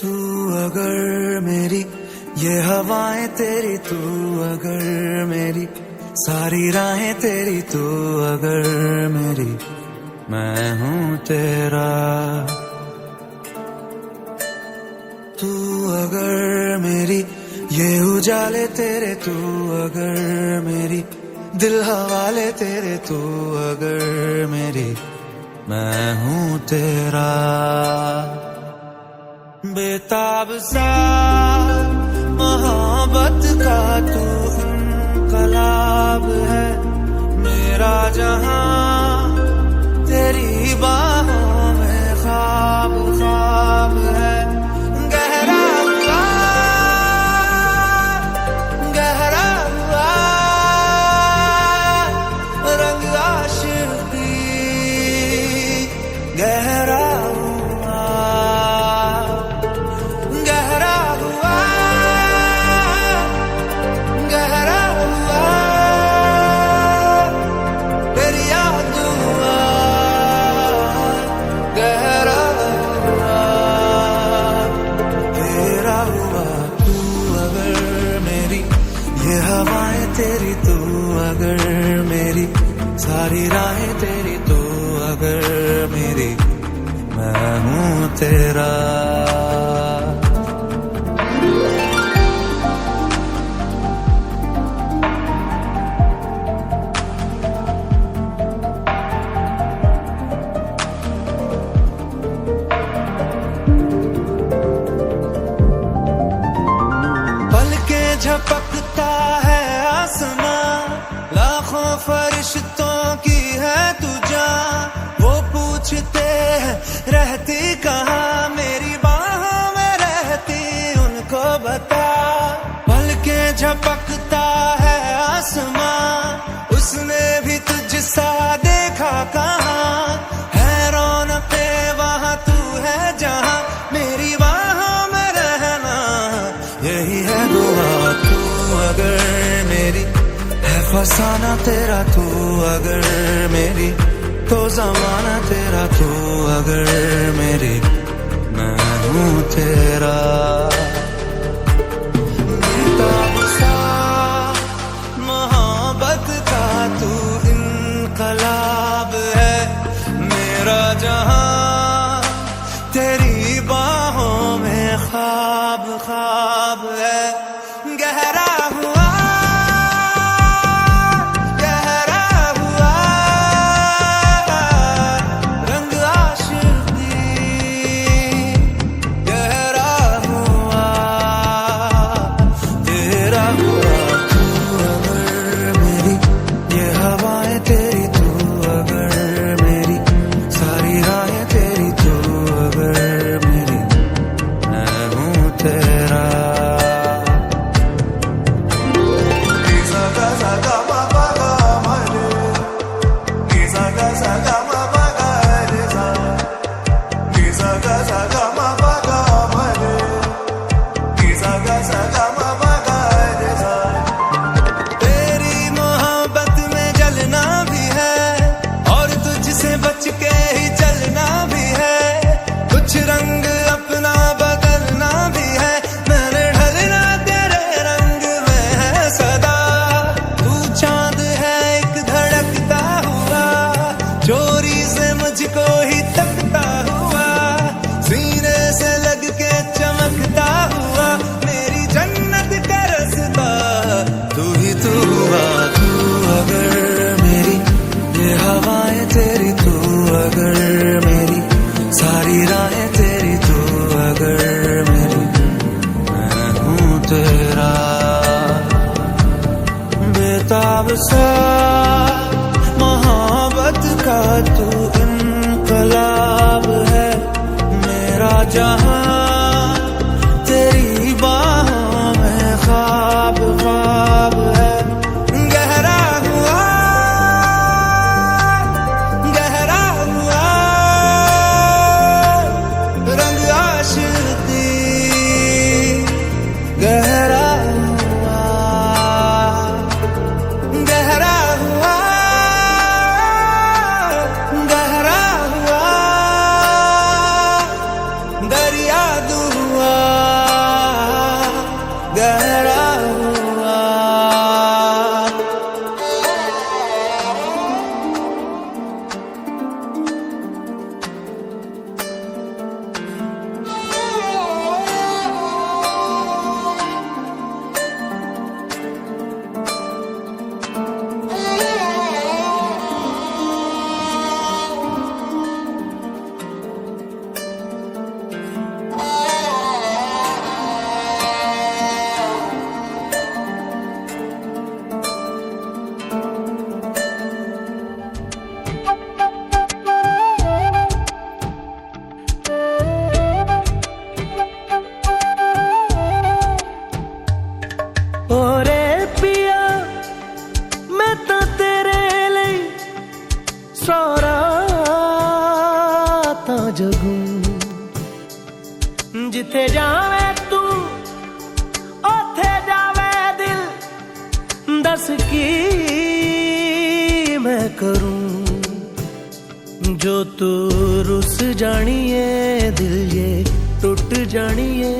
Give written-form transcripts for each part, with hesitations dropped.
तू अगर मेरी ये हवाएं तेरी, तू अगर मेरी सारी राहें तेरी, तू अगर मेरी मैं हूँ तेरा। तू अगर मेरी ये उजाले तेरे, तू अगर मेरी दिल हवाले तेरे, तू अगर मेरी मैं हूँ तेरा। बेताब सा मोहब्बत का तू इनकलाब है, मेरा जहां तेरी बाहों में ख्वाब ख्वाब है। गहरा हुआ रंग आशिकी, गहरा तेरी, तू अगर मेरी सारी राहें तेरी, तू अगर मेरी मैं हूँ तेरा। पलके झपकता है लाखों फरिश्तों की है तू जान, वो पूछते हैं रहती कहाँ, मेरी बाहों में रहती उनको बता। पलके झपकता है आसमां, उसने भी तुझसा देखा कहाँ, है रौनके वहाँ तू है जहाँ, मेरी बाहों में रहना यही है दुआ। तू अगर मेरी फसाना तेरा, तू अगर मेरी तो जमाना तेरा, तू अगर मेरी मैं हूँ तेरा। बेताब सा मोहब्बत का तू इनकलाब है, मेरा जहां तेरी बाहों में ख्वाब ख्वाब है। गहरा हुआ तेरी, तू अगर मेरी सारी राहें तेरी, तू अगर मेरी मैं हूँ तेरा। बेताब सा मोहब्बत का तू इनकलाब है, मेरा जहां तेरी बाहों में ख्वाब ख्वाब है। दरिया दुआ ਜਿੱਥੇ ਜਾਵੇਂ ਤੂੰ ਉੱਥੇ ਜਾਵੇ ਦਿਲ ਦੱਸ ਕੀ मैं करूं जो तू रुस जानिए दिल ये टूट जानिए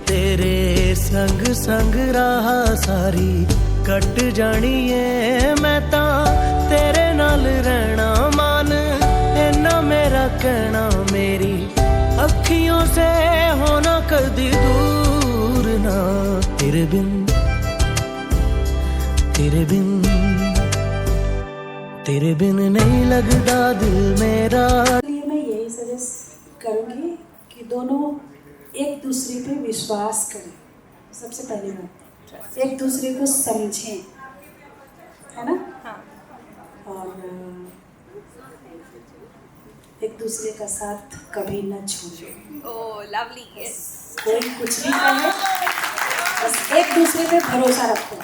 तेरे संग संग राह सारी कट जानिए मैं ता तेरे नाल रहना मान इन्ना मेरा कहना मेरी अखियों से होना कदी दूर ना तेरे बिन तेरे बिन नहीं लगता दिल मेरा। इसलिए मैं यही सजेस्ट करूँगी कि दोनों एक दूसरे पे विश्वास करें। सबसे पहली बात एक दूसरे को समझें, है ना? हाँ। और एक दूसरे का साथ कभी न छोड़ें। ओह लवली, यस। कोई कुछ भी कहे बस एक दूसरे पे भरोसा रखो।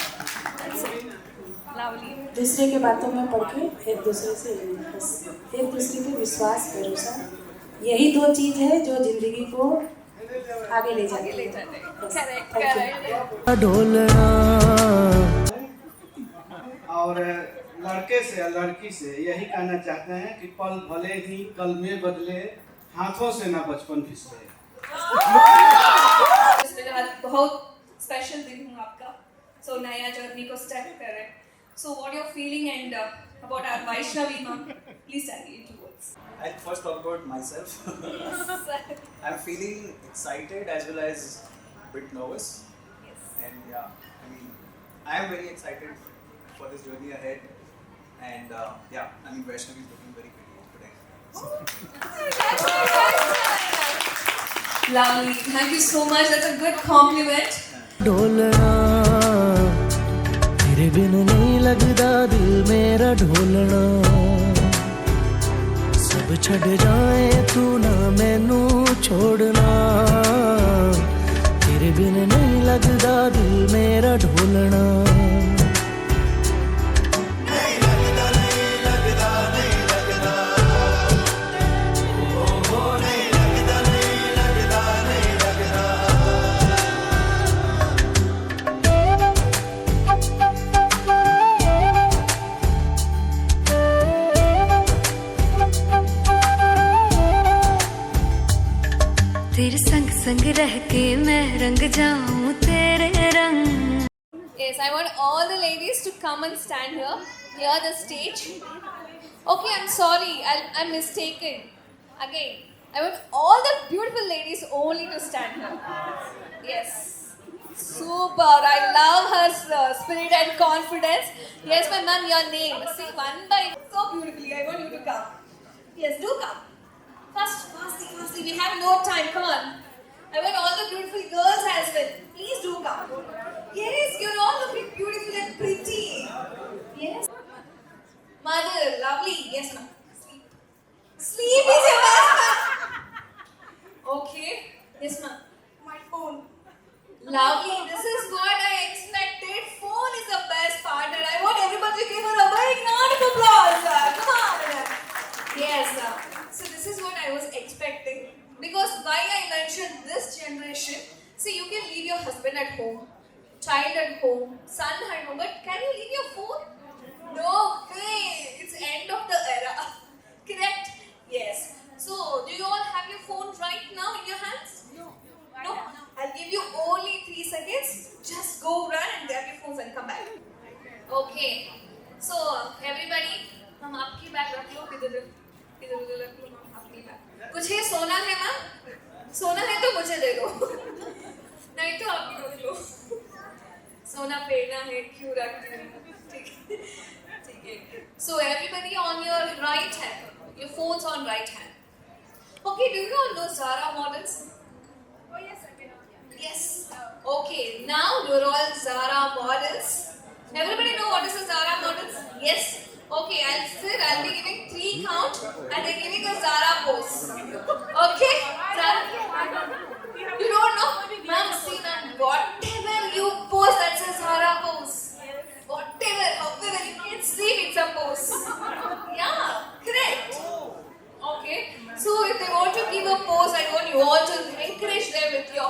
लवली। दूसरे के बातों में पड़ के एक दूसरे से बस एक दूसरे पे विश्वास भरोसा, यही दो चीज़ है जो जिंदगी को आगे ले जाती है। Correct correct. ढोलना और लड़के से या लड़की से यही कहना चाहते हैं कि पल भले ही कल में बदले, हाथों से ना बचपन फिसले। बहुत स्पेशल दिन हूँ आपका, सो नया जर्नी को स्टार्ट करें। So what you're feeling and about our Vaishnavi ma'am, please tell me in 2 words. I'll first talk about myself. I'm feeling excited as well as a bit nervous. Yes. And yeah, I mean, I am very excited for this journey ahead. And yeah, I mean, Vaishnavi is looking very pretty today. Lovely. Thank you so much. That's a good compliment. ढोलना तेरे बिन नहीं लगदा दिल मेरा ढोलना सब छड़ जाए तू ना मैनू छोड़ना तेरे बिन नहीं लगदा दिल मेरा ढोलना तेरे संग संग रह के मैं रंग जाऊं तेरे रंग। Yes, I want all the ladies to come and stand here near the stage. Okay, I'm sorry, I'm mistaken. Again, I want all the beautiful ladies only to stand here. Yes. Super. I love her spirit and confidence. Yes, my ma'am, your name. See, one by so beautifully. I want you to come. Yes, do come. Fastly. We have no time. Come on. I want all the beautiful girls as well. Please do come. Yes, you're all looking beautiful and pretty. Yes. Mother, lovely. Yes, ma'am. Sleep is your best. Okay. Yes, ma'am. My phone. Lovely. This is what I expected. Phone is the best partner. I want everybody to give her a big round of applause. Come on. Yes. So this is what I was expecting. Because why I mentioned this generation, see, you can leave your husband at home, child at home, son at home, but can you leave your phone? No way. It's end of the era. Correct? Yes. So, do you all have your phone right now in your hands? No. I'll give you only 3 seconds. Just go run and grab your phones and come back. Okay. So, everybody, हम आपकी bag रख लो, इधर रख लो, हम आपकी bag. कुछ है सोना है मैम? सोना है तो मुझे दे दो, नहीं तो आप ही रख लो। सोना पहना है क्यों रखती हूँ? ठीक है। So everybody on your right hand, your phones on right hand. Okay, do you all know Zara models? Oh yes, I know. Yes. Okay, now you're all Zara models. Everybody know what is a Zara models? Yes. Okay, I'll be giving 3 count and then giving a Zara pose. Okay? Zara? You don't know? Ma'am, see ma'am, whatever you pose, that's a Zara pose. Whatever, however, you can sleep, it's a pose. Yeah, correct. Okay, so if they want to give a pose, I want you all to encourage them with your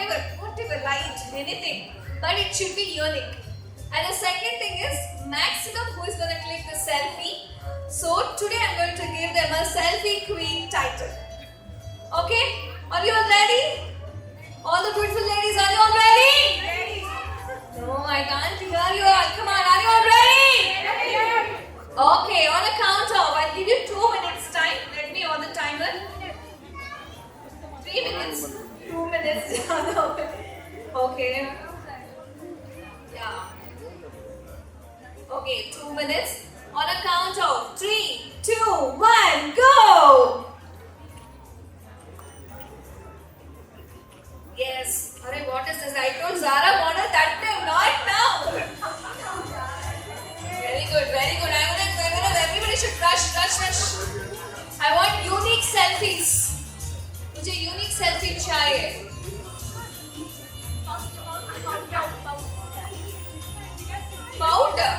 whatever, light, anything. But it should be unique. And the second thing is maximum who is going to click the selfie. So today I'm going to give them a selfie queen title. Okay? Are you all ready? All the beautiful ladies, are you all ready? Ready. No, I can't hear you all. Come on, are you all ready? Okay, on a count of, I'll give you 2 minutes time. Let me on the timer. 3 minutes. 2 minutes. Okay. Yeah. Okay, 2 minutes. On a count of 3, 2, 1, go! Yes. Alright, what is this? I told Zara model that time, not now. Very good, very good. Everybody should rush. I want unique selfies. मुझे unique selfie चाहिए. Powder.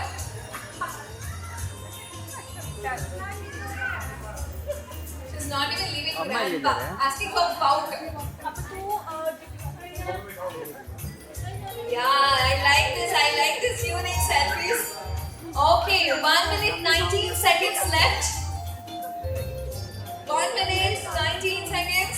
She's not even leaving grandpa. Asking for powder. Yeah, I like this unique selfies. Okay, 1 minute 19 seconds left. 1 minute 19 seconds.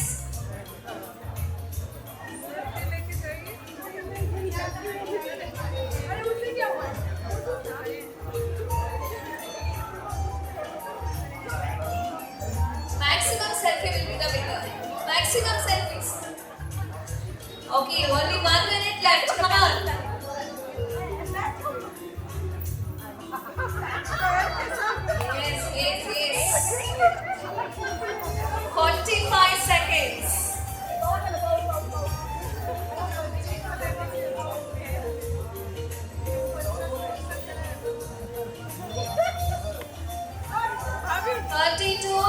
Maximum selfie will be the winner. Maximum selfies. Okay, only 1 minute left. Come on. Yes. 45 seconds.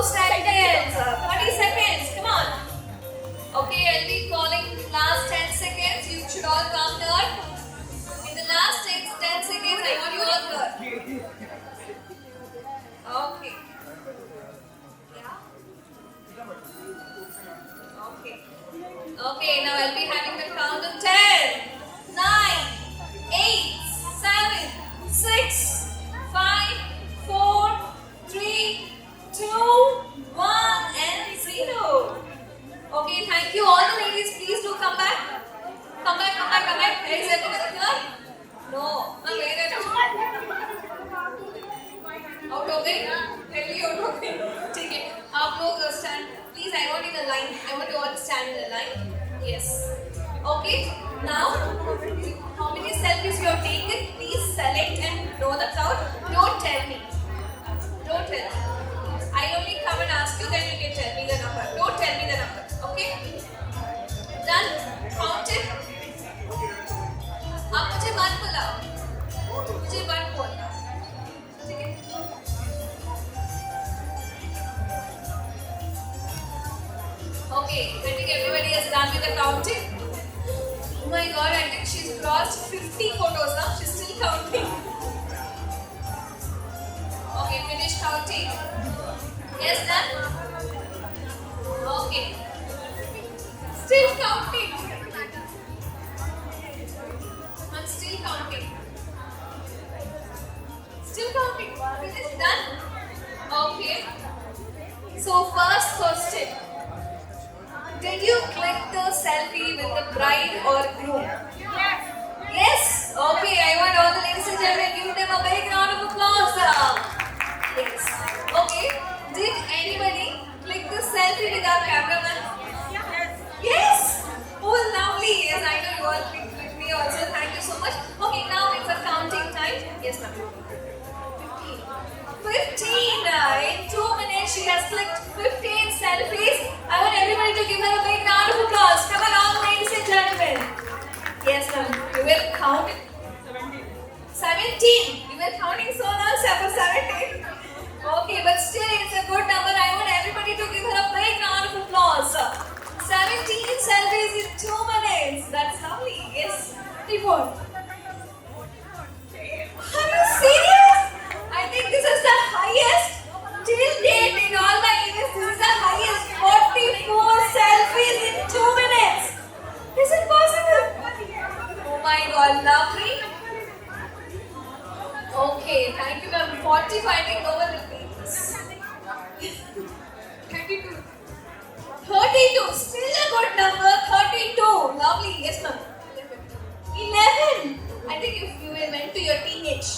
Seconds. 30 seconds. Come on. Okay, I'll be calling last 10 seconds. You should all come here. In the last 10 seconds, I want you all here. Okay. Yeah. Okay. Okay, now I'll be having the count of 10, 9, 8, 7, 6, 5, 4, 3, 2, 1 and 0. Okay, thank you. All the ladies, please do come back. Come back. Is everybody here? No. Where are you? Out of it? Really out of it? Take it. आप लोग stand. Please, I want in a line. I want you all to stand in a line. Yes. Okay. Now, how many selfies you have taken? Please select and know the crowd. Don't tell me. Don't tell me. I only come and ask you, then you can tell me the number. Don't tell me the number. Okay? Done? Count it. आप मुझे 1 बुलाओ. मुझे 1 बोलना. ठीक है? Okay, I think everybody has done with the counting. Oh my God, I think she's crossed 50 photos now. She's still counting. Okay, finish counting. Yes, done? Okay. Still counting. I'm still counting. Still counting. Is it done? Okay. So first question. Did you click the selfie with the bride or groom? Yes? Okay, I want all the ladies and gentlemen, give them a big round of applause. Yes. Okay. Did anybody click the selfie with our cameraman? Yes? Oh, lovely. Yes, I know you all clicked with me also. Thank you so much. Okay, now it's a counting time. Yes, ma'am. 15. In 2 minutes, she has clicked 15 selfies. I want everybody to give her a big round of applause. Come along, ladies and gentlemen. Yes, ma'am. You will count. 17. You were counting so long, for 17. Okay, but still it's a good number. I want everybody to give her a big round of applause. 17 selfies in 2 minutes. That's lovely. Yes. Report. Are you serious? I think this is the highest till date in all my events. This is the highest 44 selfies in 2 minutes. Lovely. Okay, thank you, ma'am. 40 fighting over the papers. 32. 32. Still a good number. 32. Lovely. Yes, ma'am. 11. I think if you went to your teenage.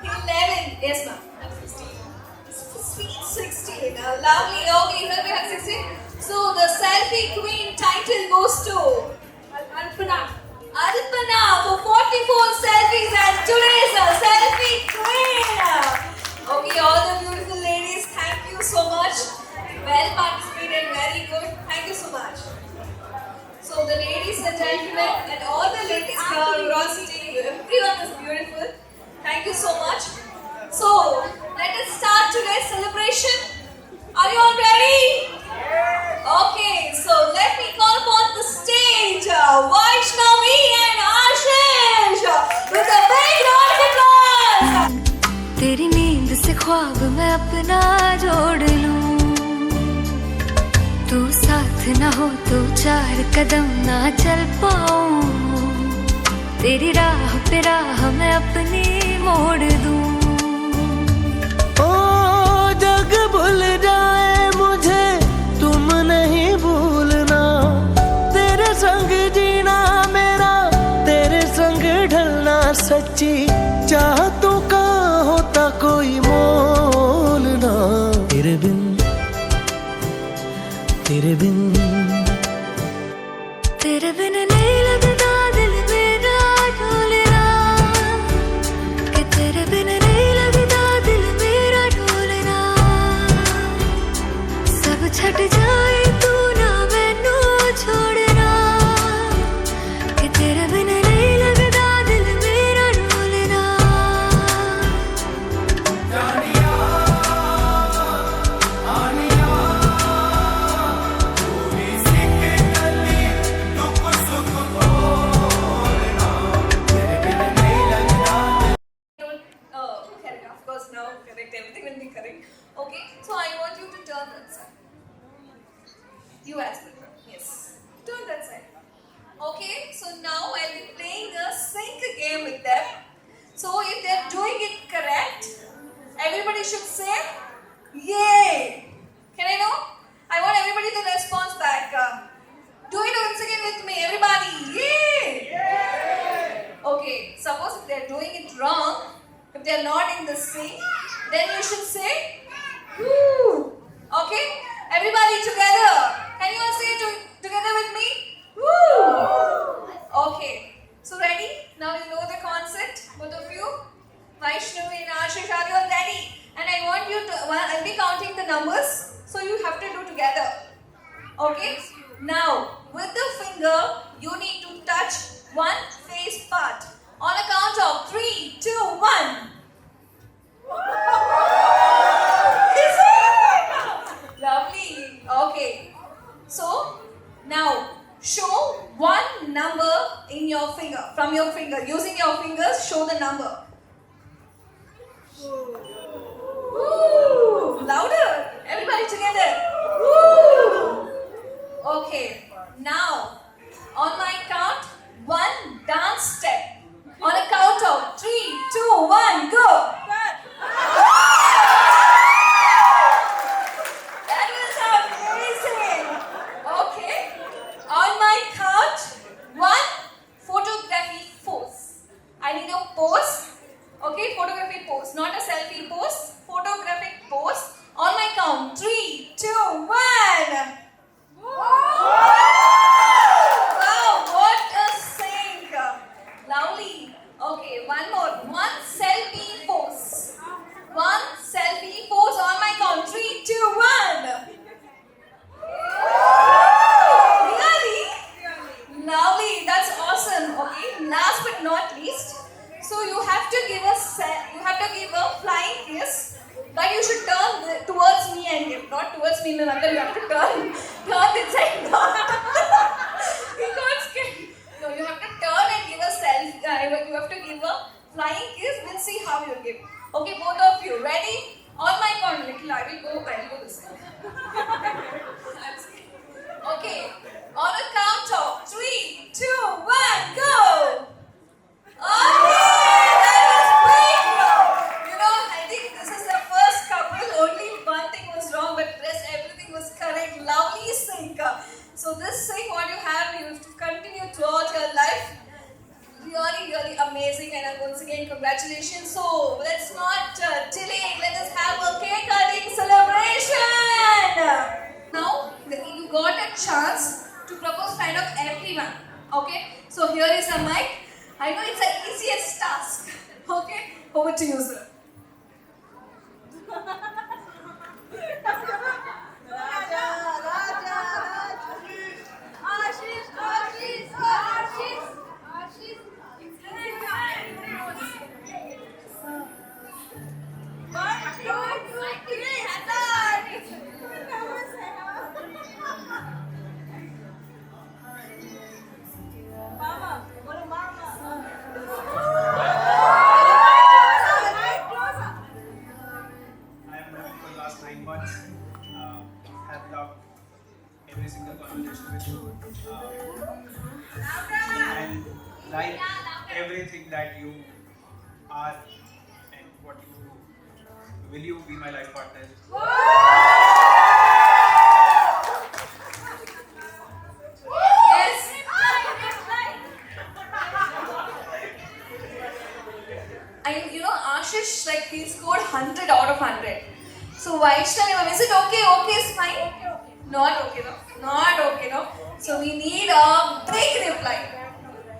11. Yes, ma'am. 16. Lovely. Okay, here we have 16. So the selfie queen title goes to Alpana. Alpana for 44 selfies, and today is a selfie queen. Okay, all the beautiful ladies, thank you so much. Well participated, very good. Thank you so much. So the ladies and gentlemen and all the ladies here, Rosity, everyone is beautiful. Thank you so much. So let us start today's celebration. Are you all ready? Okay, so let me call upon the stage Vaishnavi and Ashish with a big round of applause. तेरी नींद से ख्वाब मैं अपना जोड़ लूं, तू साथ ना हो तो 4 कदम ना चल पाऊं, तेरी राह पे राह मैं अपनी मोड़ दूं। ओ जग भूल जाए मुझे तुम नहीं भूलना, तेरे संग जीना मेरा तेरे संग ढलना, सच्ची चाहतों का होता कोई मोल ना। तेरे बिन तेरे बिन तेरे बिन नहीं लगता दिल मेरा ढोलना, कि तेरे बिन नहीं लगता दिल मेरा ढोलना, सब छट जाए तू ना मैनू छोड़ना, कि तेरे बिन नहीं लगता दिल मेरा ढोलना। Correct, of course, now correct, everything will be correct. Okay, so I want you to turn that side. You ask the girl, yes. Turn that side. Okay, so now I'll be playing a sync game with them. So if they're doing it correct, everybody should say, yay! Can I know? I want everybody to respond back. Do it once again with me, everybody. Yay! Okay, suppose if they're doing it wrong, if they're not in the sync, then you should say, woo! Okay? Everybody together. Can you all say it together with me? Woo! Okay. So ready? Now you know the concept, both of you. Vaishnavi and Ashish, are you all ready? And I want you to, I'll be counting the numbers, so you have to do together. Okay? Now, with the finger, you need to touch one face part. On a count of 3, 2, 1. Is it? Lovely. Okay. So, now show one number in your finger, from your finger. Using your fingers, show the number. Woo! Louder. Everybody together. Woo! Okay. Now, on my count, one dance step. On a count of 3, 2, 1, go! That was amazing! Okay. On my count, one photography pose. I need a pose. Okay, photography pose. Not a selfie pose. Photographic pose. On my count, 3, 2, 1. Wow, what a sync! Lovely. Okay, one more. One selfie pose. One selfie pose on my count. 3, 2, 1. Really? Lovely. That's awesome. Okay. Last but not least, so you have to give a flying kiss, but you should turn towards me and give, not towards me. No, you have to turn this side. You got scared. No, you have to turn and give a you have to give a flying kiss. We'll see how you give. Okay, both of you ready? On my count, little, I will go this way. I'm scared. Okay, on a count of 3, 2, 1, go! your life. Really amazing, and once again, congratulations. So let's not delay. Let us have a cake cutting celebration. Now you got a chance to propose friend of everyone. Okay, so here is a mic. I know it's the easiest task. Okay, over to you, sir. I have known for the last 9 months. Have loved every single conversation with you. And like everything that you are and what you do. Will you be my life partner? Yes. And you know, Ashish, like, he scored 100 out of 100. So Vaishnavi, ma'am, is it okay? Okay is fine? Not okay, no? Not okay, no? So we need a break reply.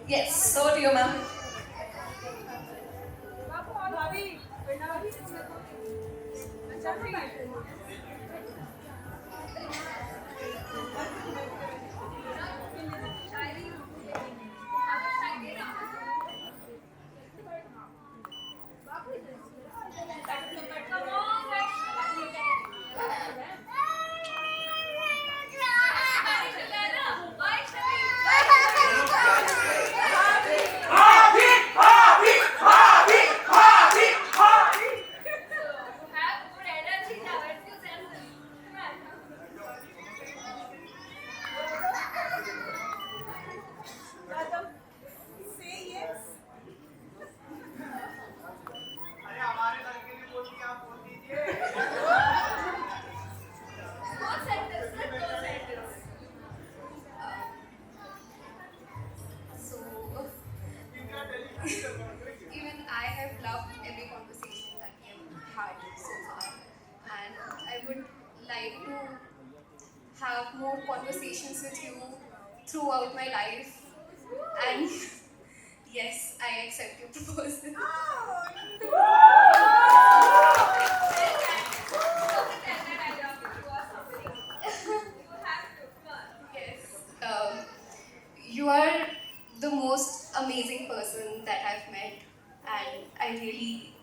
Yes, over to you, ma'am. Even I have loved every conversation that we have had so far, and I would like to have more conversations with you throughout my life. And yes, I accept your proposal. Yes, you are the most amazing person that I've met, and I really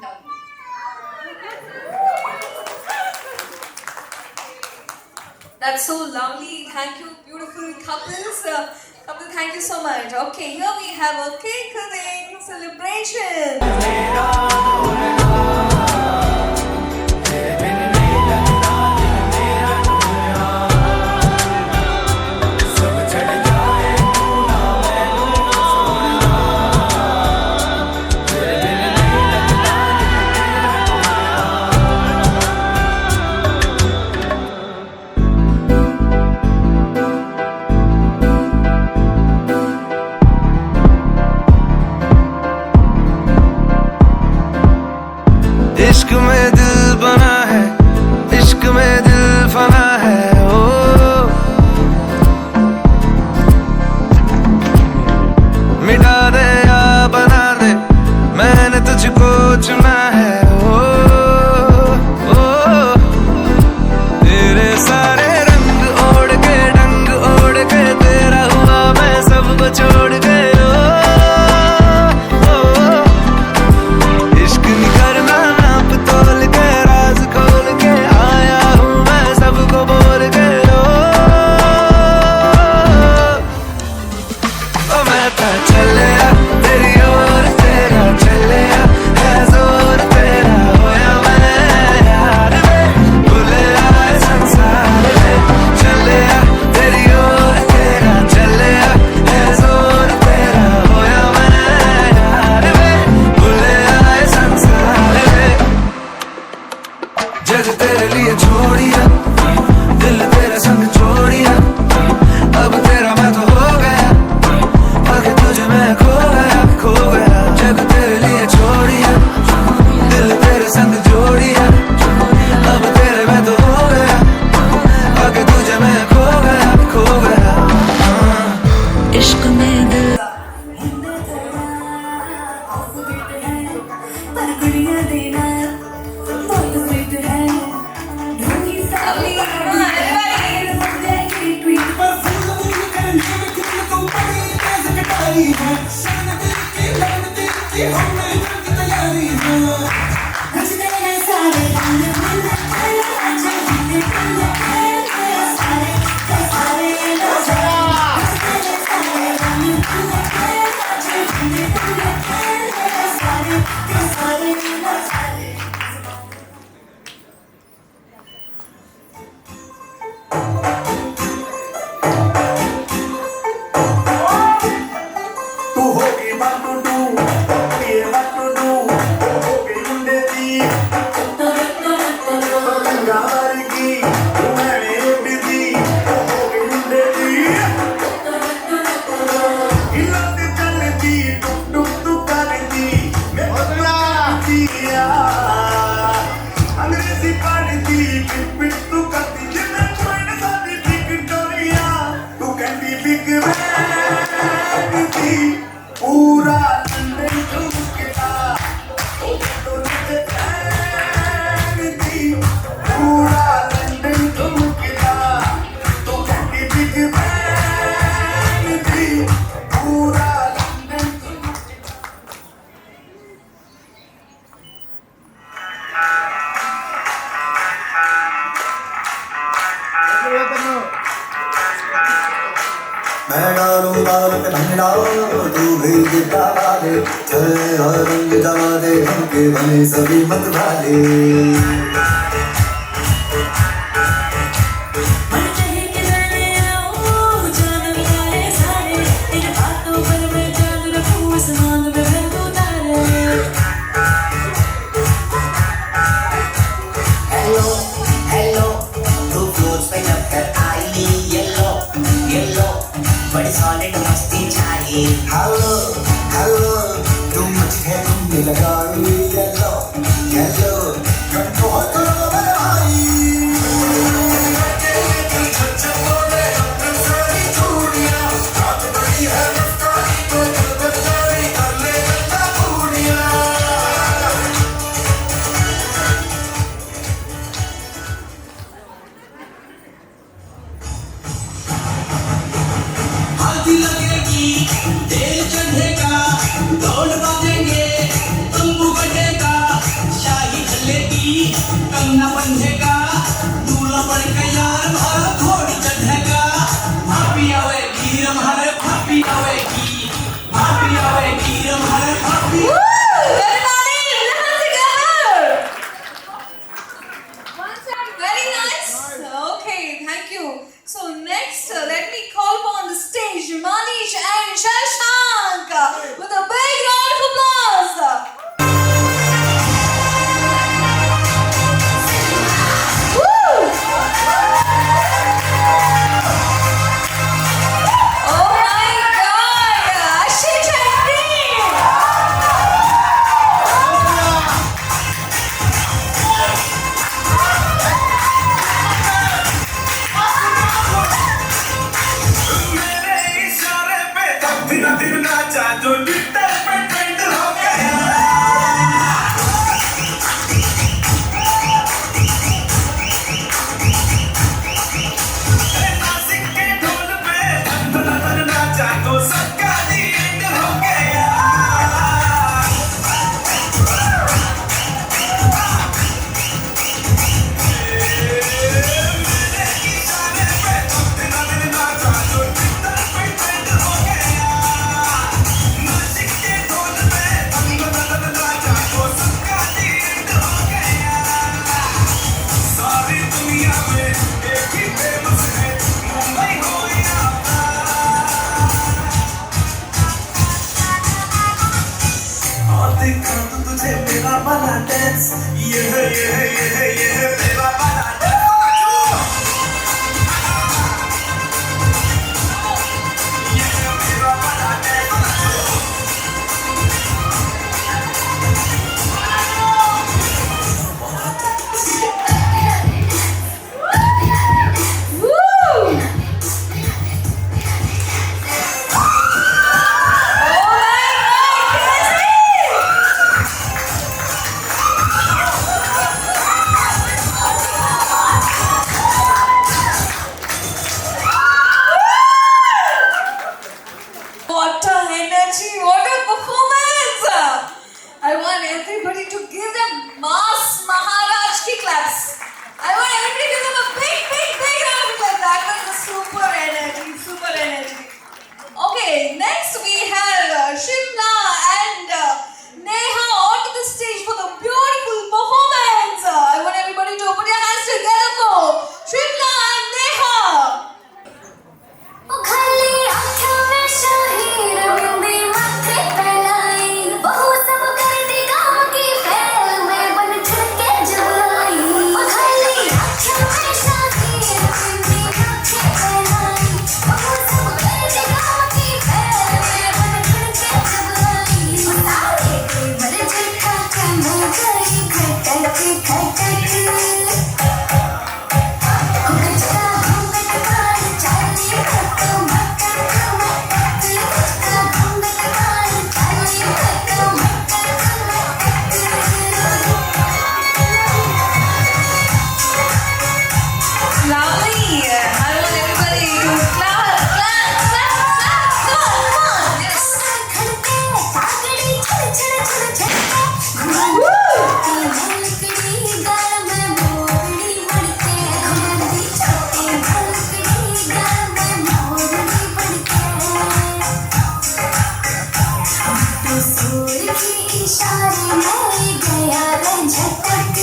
love you. That's so lovely. Thank you, beautiful couples. Couple, thank you so much. Okay, here we have a cake cutting celebration. तैयारी है, शान दिल की लगन दिल की हमने जंग की तैयारी है। हंसते हैं सारे रंग मिल आए, आज हमने कल है सारे के सारे नजारे। हंसते हैं सारे रंग मिल आए, आज हमने कल है सारे के सारे नजारे। तू होगी बात टू डू, ये बात टू डू, तू होगी मुंडे दी, तो गंगा मारेगी, तू मैंने रोटी दी, तू होगी मुंडे दी। हिलाती चलती, टुक टुक टुक करती, मैं करती अंग्रेजी पढ़ती, पिट पिट तू करती, जिन्हें कोई न साथी विक्टोरिया, तू कहती बिग बैन थी, पूरा लंदन ठुमकता, ओ तो नित बैन थी, पूरा लंदन ठुमकता, तो कहती बिग बैन थी, पूरा लंदन ठुमकता। मैं डालूं दाल पे भंगड़ा, तू भी गिद्दा वाले, चले हर रंग जमा दे, हमके बने सभी मत वाले। मन कहे कि जाने आओ, जान मिलाए सारे, तेरे बातों पर मैं जान रखूं, आसमान में मैं तो तारे। हेलो हेलो, तू क्लोज पे जब कर आई, येलो येलो, बड़ी सॉलिड मस्ती चाहिए। हेलो हेलो, तू मुझे घूमने लगाई, येलो येलो, कंट्रोल करो बनाई। हल्दी लगेगी, तेल चढ़ेगा, ढोल बजेंगे, तंबू बजेगा, शाही चलेगी, कंगना बंधेगा, दूल्हा बन के यार भर घोड़ी चढ़ेगा। भाभी आवेगी रम्हारे, भाभी आवेगी, भाभी आवेगी रम्हारे, भाभी। Everybody, hands together. Very nice. Okay, thank you. So next, let me call upon the stage Manish and Shashank with a big round of applause. Woo! Oh my God, Ashish and team. मेरे इशारे पे दिन दिन नाचा, जो Twitter पे trend हो गया। नासिक के ढोल पे दिन दिन नाचा, तो सबका दी एंड हो गया। देखा तो तुझे मेरा वाला डांस, ये है ये है ये है ये है मेरा वाला डांस, ये है मेरा वाला dance. Woo! Oh my God, energy. What a performance! I want everybody to give them mass Maharaj ki claps. I want everybody to give them a big, big, big round of applause. That was a super energy, super energy. Okay, next we have Shimla and Neha onto the stage for the beautiful performance. I want everybody to put your hands together for Shimla and Neha. खाली आँखों में शाही रंगी माथे पे लाई बहु सब कर दी गाँव की फैल में बन छुके जुलाई खाली आँखों में शाही रंगी माथे पे लाई बहु सब कर दी गाँव की फैल में बन छुके जुलाई सारे भर झटका के मैं गई खटक खटक Lovely. I want everybody to clap, clap, clap, clap. Come on, yes. इशारे में गया रे झटक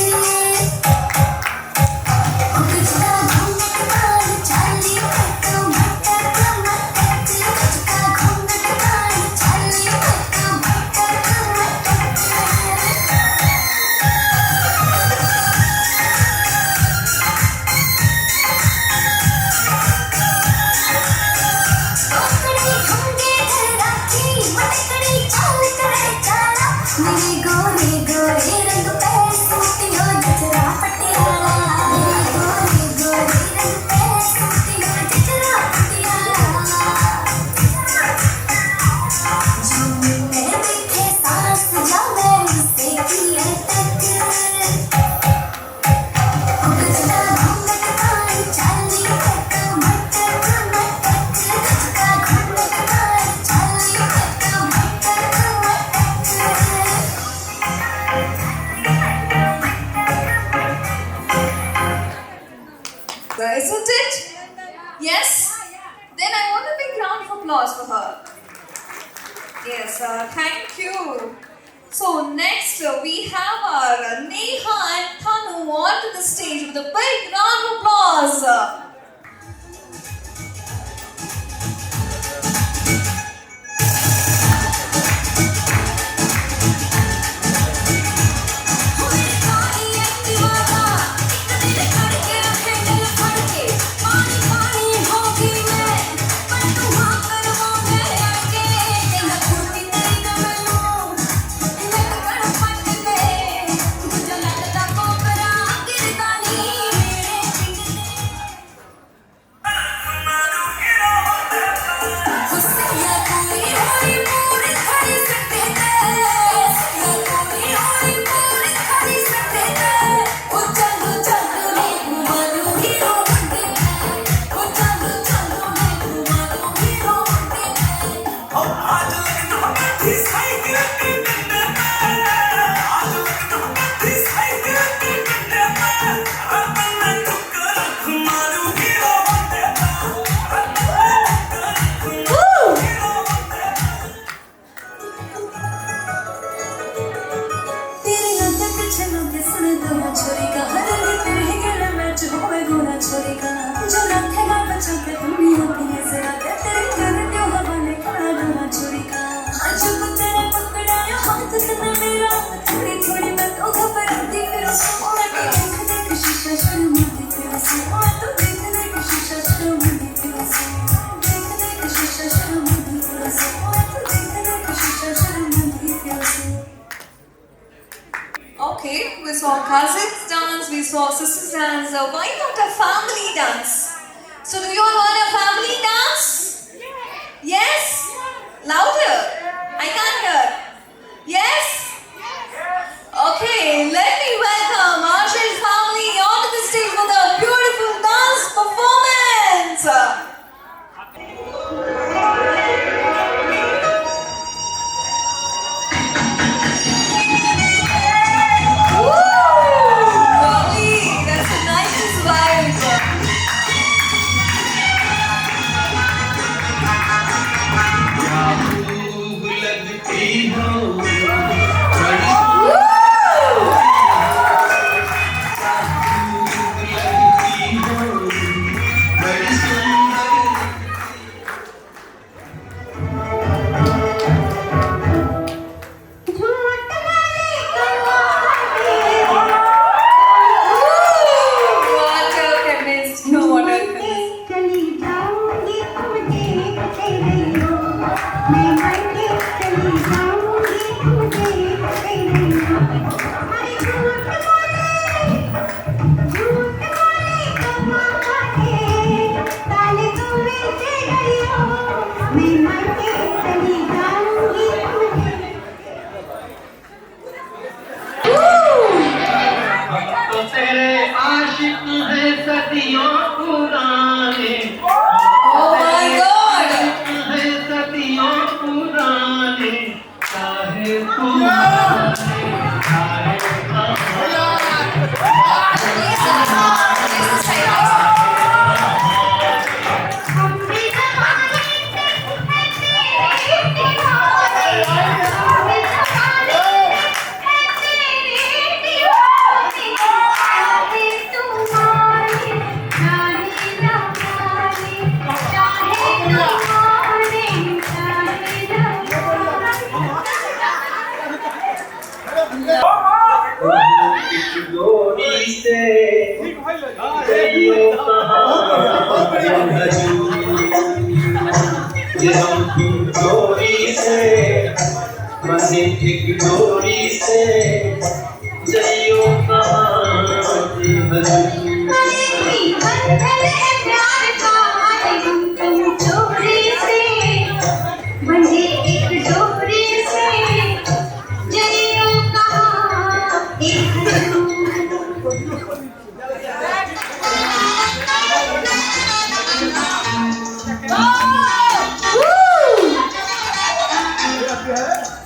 मेरे गोरे गोरे रंग पे सूतियों जचरा पटियाला मेरे गोरे गोरे रंग पे सूतियों जचरा पटियाला जो मिलने दिखे सांस जा मेरी से किए तक गजरा घूमट कान चाली तक मटक मटक गजरा घूमट कान चाली तक मटक Isn't it? Yes? Then I want a big round of applause for her. Yes, thank you. So next we have our Neha and Thanu onto the stage with a big round of applause. Okay, we saw cousins dance, we saw sisters dance. Why not a family dance? So do you all want a family dance? Yes? Louder. I can't hear. Yes? Okay, let me welcome Ashish family onto the stage for the beautiful dance performance. तो तेरे आशिक है सदियों पुराने, Oh my God! है सदियों पुराने, चाहे तू जोड़ी से जोड़ी से बने एक जोड़ी से जइयो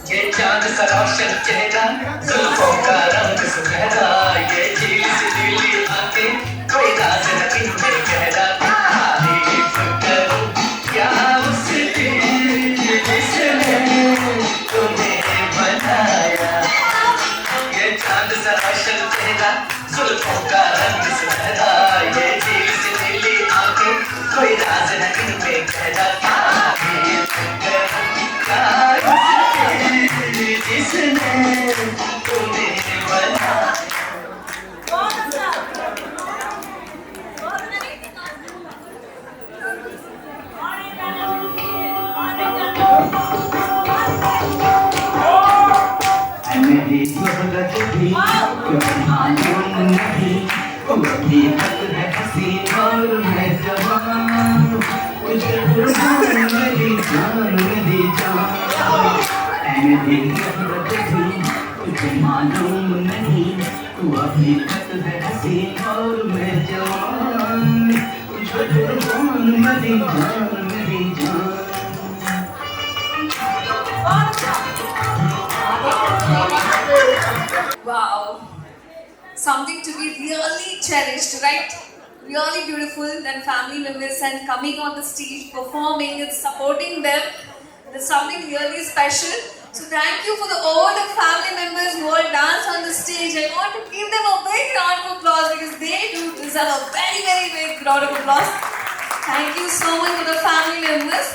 ये चांद सा रोशन चेहरा, जुल्फों का रंग सुनहरा, ये झील से नीली आंखें, कोई राज नहीं में गहरा, तारीफ करूं क्या उस दिल जिसने तुम्हें बनाया। ये चांद सा रोशन चेहरा, जुल्फों का रंग सुनहरा, ये झील से नीली आंखें, कोई राज नहीं में गहरा, तारीफ करूं क्या जिसने तुम्हें बनाया। मेरी मोहब्बत भी कभी मालूम नहीं, कभी तक है हंसी और मैं जवान, मुझे कुर्बान मेरी जान मेरी जान। मेरी मोहब्बत भी तुझे मालूम नहीं, तू अभी तक है हंसी और मैं जवान, मुझे कुर्बान मेरी जान मेरी जान। Wow. Something to be really cherished, right? Really beautiful. Then family members and coming on the stage, performing and supporting them. There's something really special. So thank you for all the family members who all dance on the stage. I want to give them a big round of applause because they do deserve a very, very big round of applause. Thank you so much for the family members.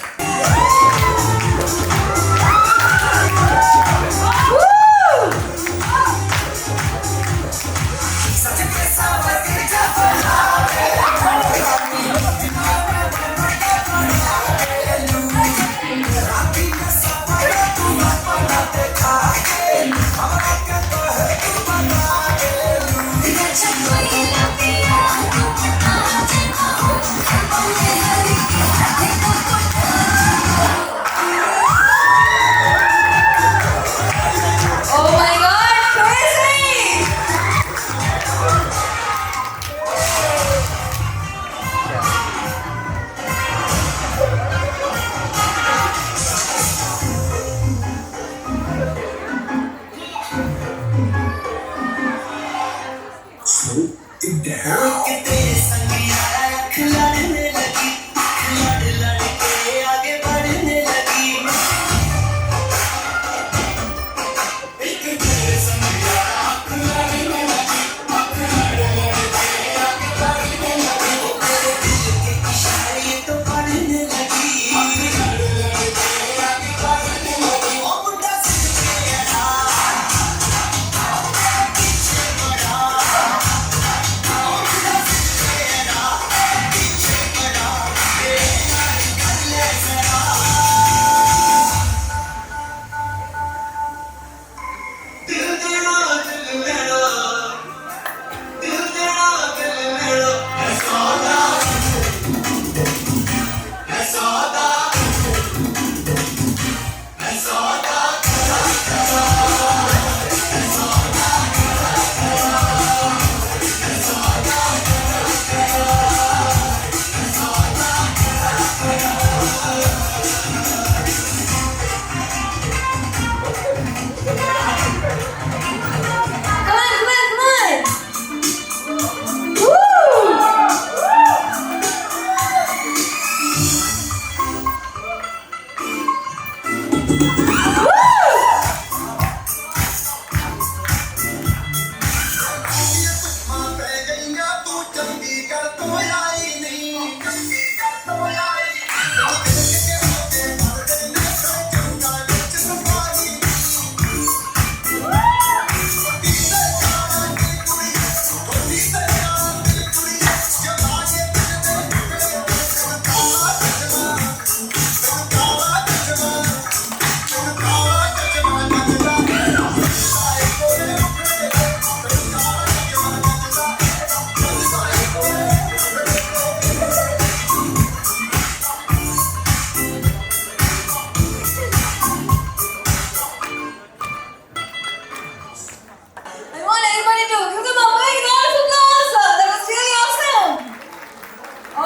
I want everybody to give them a big round of applause. That was really awesome.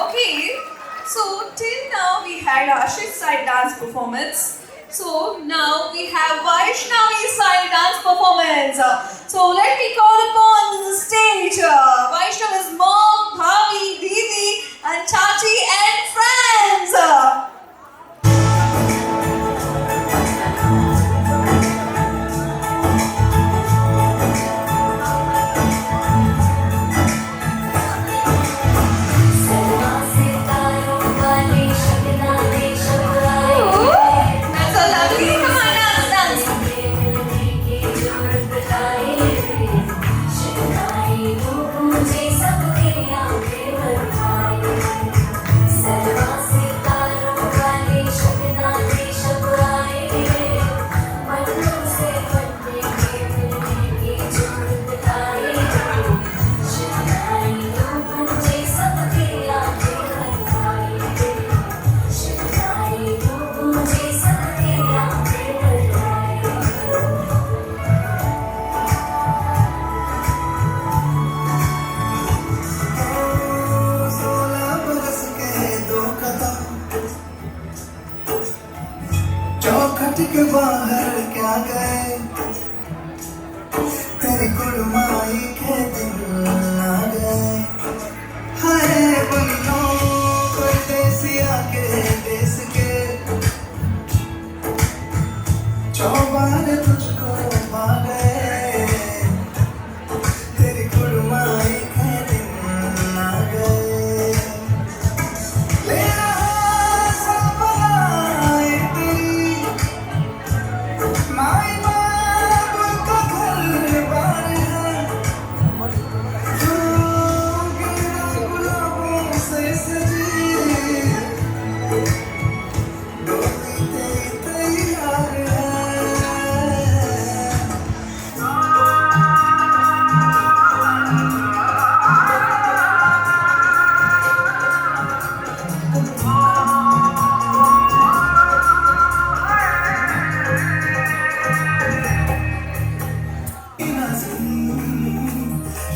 Okay, so till now we had Ashit's side dance performance. So now we have Vaishnavi's side dance performance. So let me call upon the stage Vaishnavi's mom, Bhavi, Didi, and Chachi and friends. That's so lovely. Come on, dance, dance. चौखट के बाहर क्या गए तेरी कुड़माई के दिन आ गए हाय बनो परदेसिया के देश के चौबार तुझको पा गए तेरी कुड़माई के दिन आ गए ले रहा सपना तेरी माई बाप का घर बार है जो गिरा गुलाबों से सजी डोली तेरी तैयार है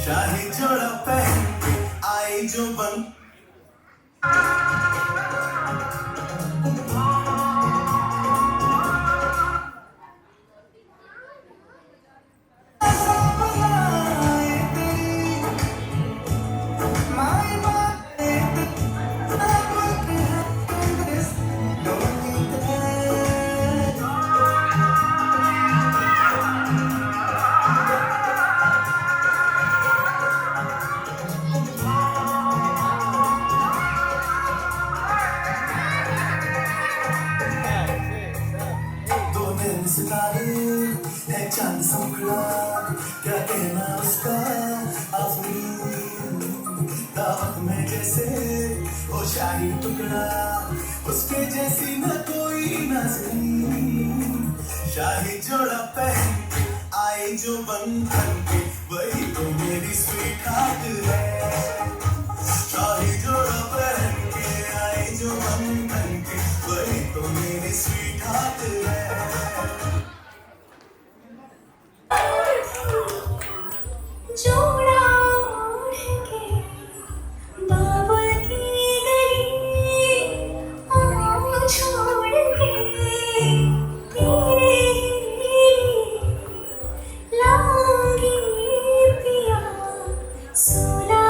शाही जोड़ा पहन के आई जो बन सितारे है चांद संभला क्या कहना उसका आफरीन दावत में जैसे वो शाही टुकड़ा उसके जैसी न कोई नाज़रीन शाही जोड़ा पहन के आई जो बंधन के वही तो मेरी स्वीट हार्ट है शाही जोड़ा पहन के आई जो बंधन के वही तो मेरी स्वीट हार्ट है जोड़ा ओढ़ के बाबुल की गली छोड़ के तेरे लिए लाऊंगी पिया सोना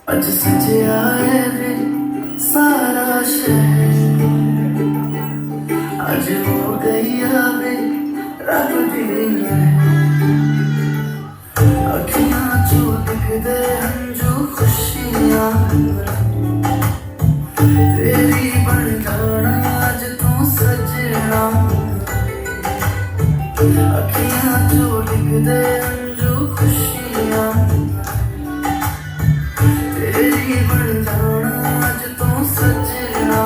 अज सजया है वे सारा शहर, अज हो गई आवे रब दी अखियां चो दिखदे हंजू खुशियां तेरी बन जाना अज तू सजना, अखियां चो दिखदे हंजू खुशियां तेरी बन जाना अज तू सजना,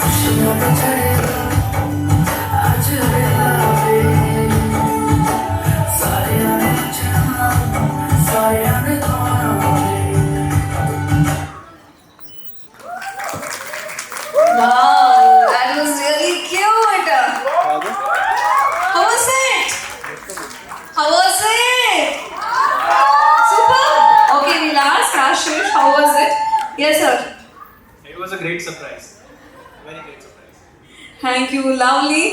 खुशियां दा चढ़ेगा अज वेला वे सारियां ने नचना सारियां ने गाना वे। Wow, that was really cute. How was it? How was it? Super. Okay, we'll ask Ashish. How was it? Yes, sir. It was a great surprise. Very great surprise. Thank you. Lovely.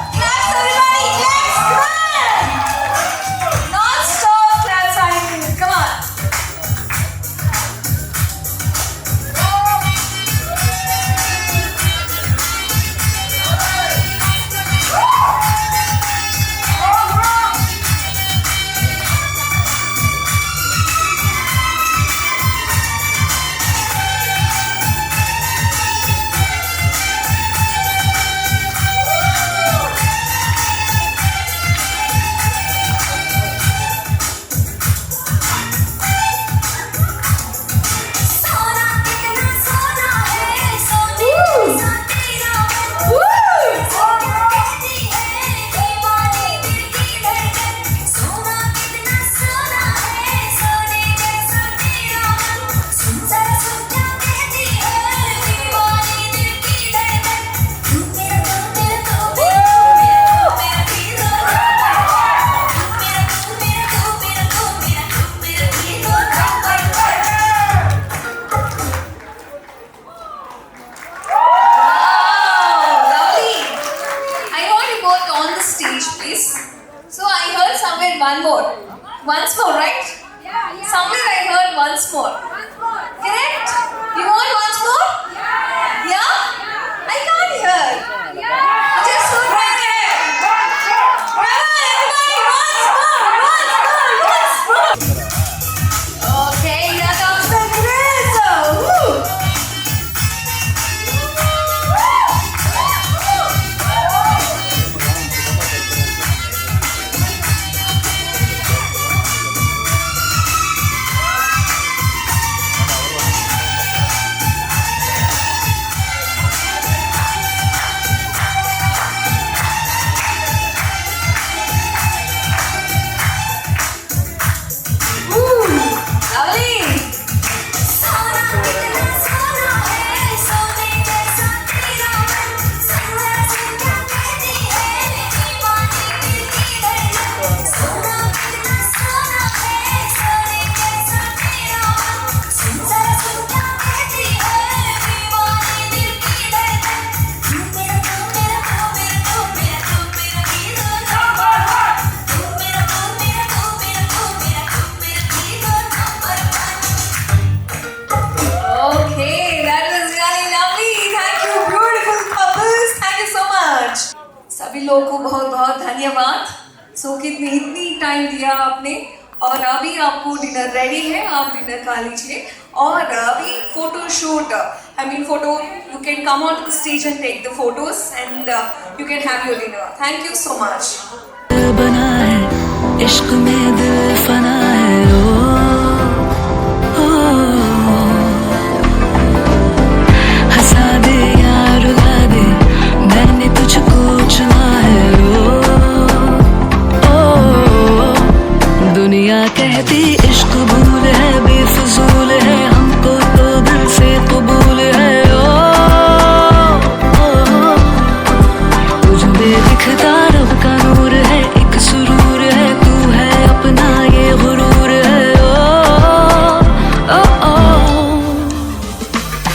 Claps, everybody. Claps. Come on. Non-stop claps, Simon. Come on. One more. Once more, right? Yeah. Somewhere I heard once more. Correct? You want once more? Yeah? I can't hear. Just so right there. Come on, everybody. Once more. Okay, here comes the Chris. Woo. सभी लोगों को बहुत बहुत धन्यवाद। सो कितनी इतनी time दिया आपने और अभी आपको डिनर रेडी है, आप डिनर खा लीजिए और अभी photo shoot I mean, photo, you can come onto the stage and take the photos, and you can have your dinner. Thank you so much. बना है इश्क में दिल फना है ओ हंसा दे या रुला दे मैंने तुझको चुना है ओ दुनिया कहती इश्क भूल है बेफजूल है हमको तो दिल से कबूल है तुझ में दिखता रब का नूर है एक सुरूर है तू है अपना ये गुरूर है ओ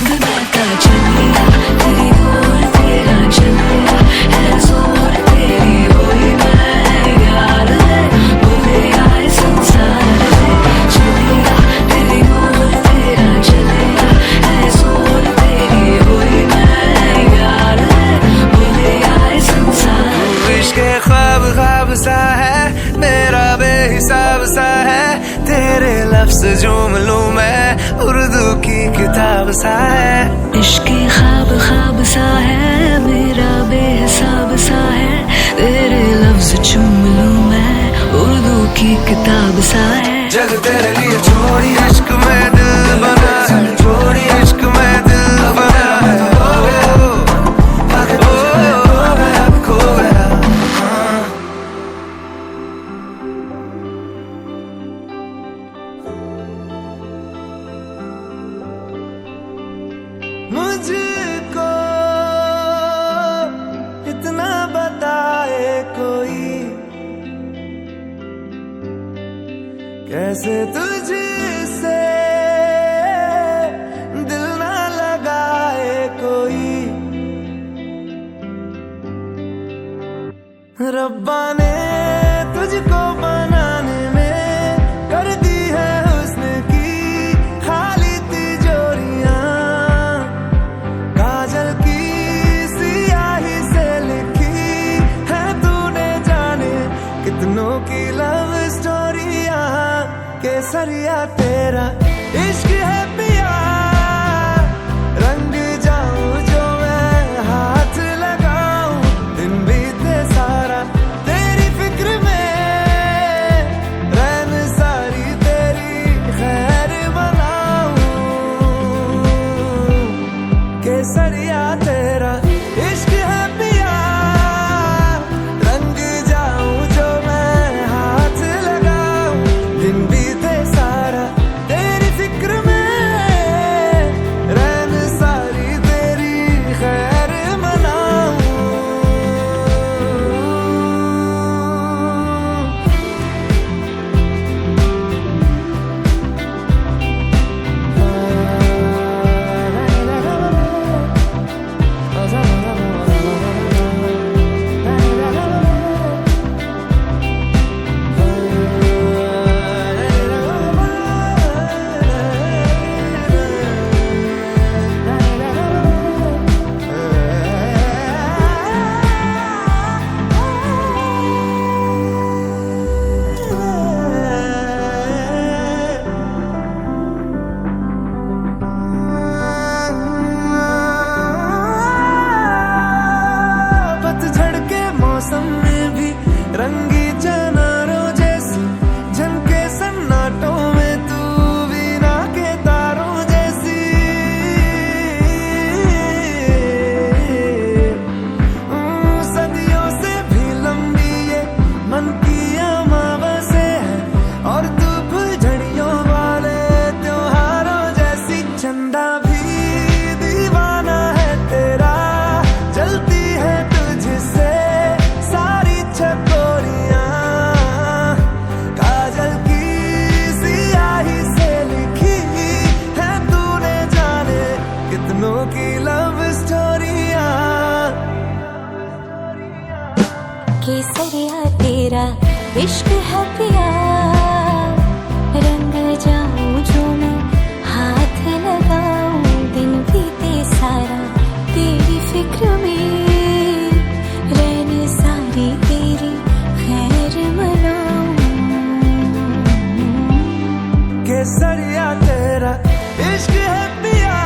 दुनिया चलिया तेरी ओर तेरा चलिया है जोर तेरी होई मैं यार है बोले आए संसार में चलिया तेरी ओर तेरा चलिया है जोर तेरी होई मैं यार है बोले आए संसार इश्क ख्वाब ख्वाब सा है मेरा बेहिसाब सा है तेरे लफ्ज झूम लूं मैं उर्दू की किताब सा है इश्क ख्वाब ख्वाब सा है मेरा बेहिसाब सा है तेरे लफ्ज चूम लूं मैं उर्दू की किताब सा है जग तेरे लिए छोड़ी इश्क में दिल बना है छोड़ी इश्क में दिल बना है खो गया मुझको इतना बताए कोई कैसे तुझसे दिल ना लगाए कोई रब्बा ने तुझको बनाने में कर दी है हुस्न की खाली तिजोरियां काजल की सियाही से लिखी है तूने जाने कितनों की लव स्टोरियां केसरिया तेरा इश्क है पिया रंग जाऊं जो मैं हाथ लगाऊं दिन बीते सारा तेरी फिक्र में रैन सारी तेरी खैर बनाऊं केसरिया तेरा इश्क है पिया रंग जाऊं जो मैं हाथ लगाऊं दिन बीते सारा तेरी फिक्र में रैन सारी तेरी खैर मनाऊं पतझड़ के मौसम में भी रंगी चनारों जैसी झनके सन्नाटों में तू वीणा के तारों जैसी सदियों से भी लंबी ये मन की अमावस्या है और तू फुलझड़ियों वाले त्योहारों जैसी चंदा भी दीवाना है तेरा जलती है तुझसे सारी चकोरियां काजल की सियाही से लिखी है तूने जाने कितनों की लव स्टोरियां केसरिया तेरा इश्क है पिया रंग जाऊं जो मैं हाथ लगाऊं दिन बीते सारा तेरी फिक्र में रहने सारी तेरी खैर मनाऊं केसरिया तेरा इश्क है पिया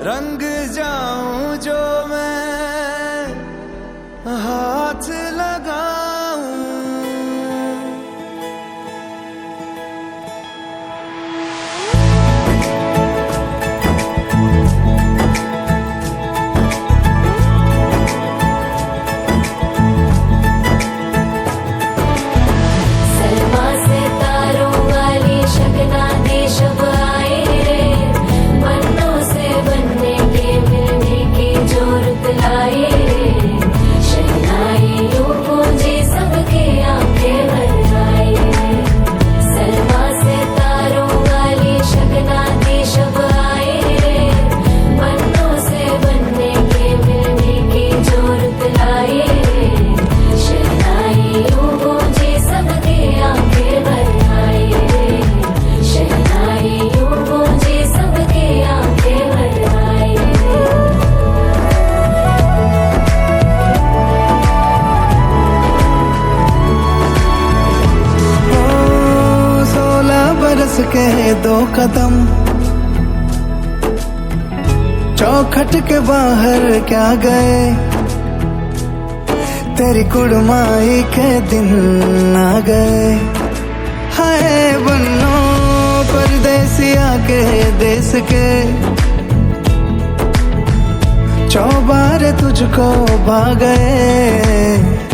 रंग जाऊं जो मैं हाथ लगाऊं। सलमा से तारों वाली शगना देश अब आए रे, बनों से बनने के मिलने की जोरत लाए रे, शहनाई यूं गूंजे सबके आंखें भर आए रे। सलमा से तारों वाली शगना देश अब आए रे, बनों से बनने के मिलने की जोरत लाए रे, शहनाई यूं गूंजे सबके आंखें भर आए रे, शहनाई यूं गूंजे सबके आंखें भर आए रे। ओ 16 बरस के 2 कदम चौखट के बाहर क्या गए, तेरी कुड़माई के दिन आ गए। हाय बन्नो परदेसिया के देश के, चौबार तुझको भा गए।